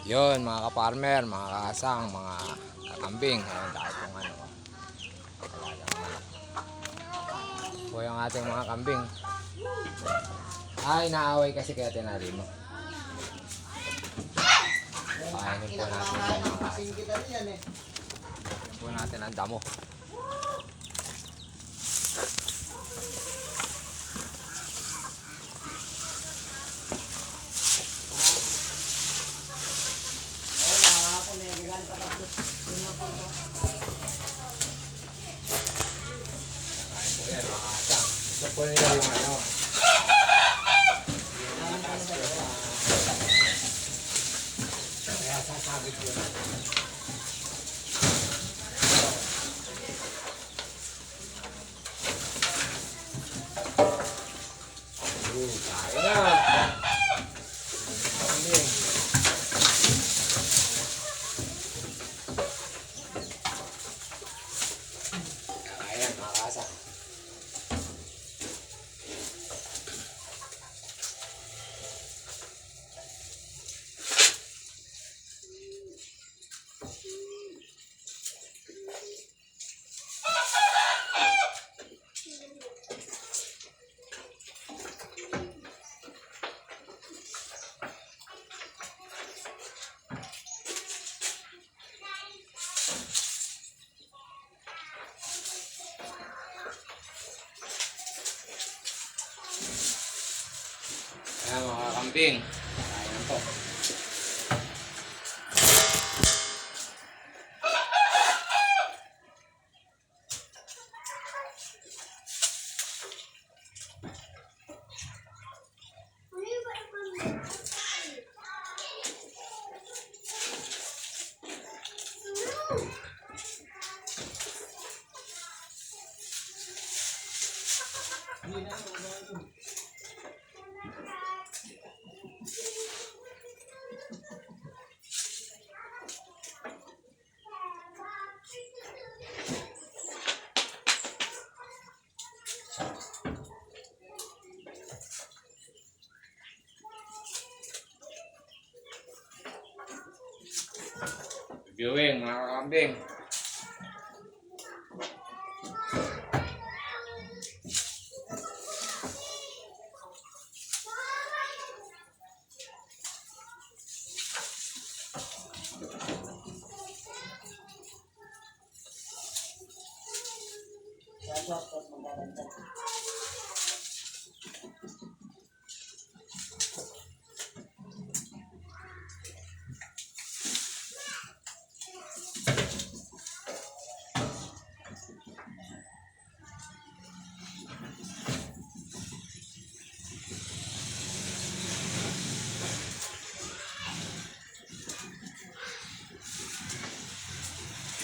Yon mga ka-farmer, mga kasang, mga kakambing. Ayan, dahil kung ano. Talagang manok. Po yung ating mga kambing. Ay, naaway kasi kaya tinali mo. Pakainin po natin yung mga kasang. Pakainin po natin ang damo. Ayan, mga kasang. Ito po nila yung ano. Kaya sasabit ko na. Kaya na. Kambing. Ayan, mga kasang. Ayan mga kambing. Ayan po. Viewing mga kambing.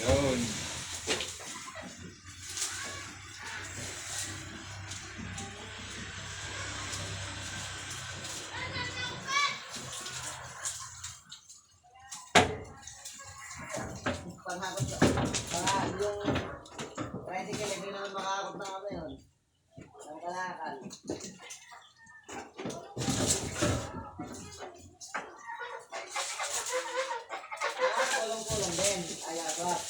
Yun. Panghakot sa yung tricycle, hindi naman makakot na kami yun. Ang kalakal. Kulong-kulong din. Ayagot.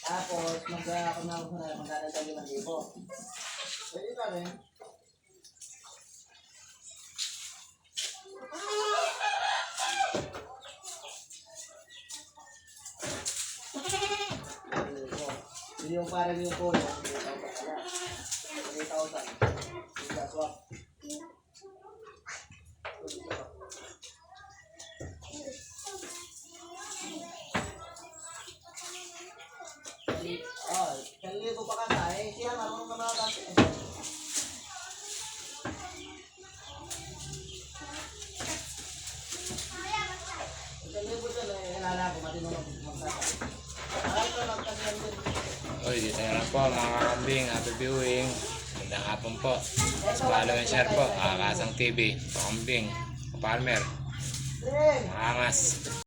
Tapos, magdadagdag 5,000. Pwede na rin. Yung parang yung kulong, 3,000. Swap. Oh, 1,000 pa ka na eh. Siya marunong na mga kasi. 1,000 dyan eh. Ilala ko, matinong magsasay. Ay, ito lang kasi yan din. Oy, dito na lang po mga kambing. Happy viewing. Magandang hapon po. Follow and share po. Kasang TV. Kambing. Farmer. Angas.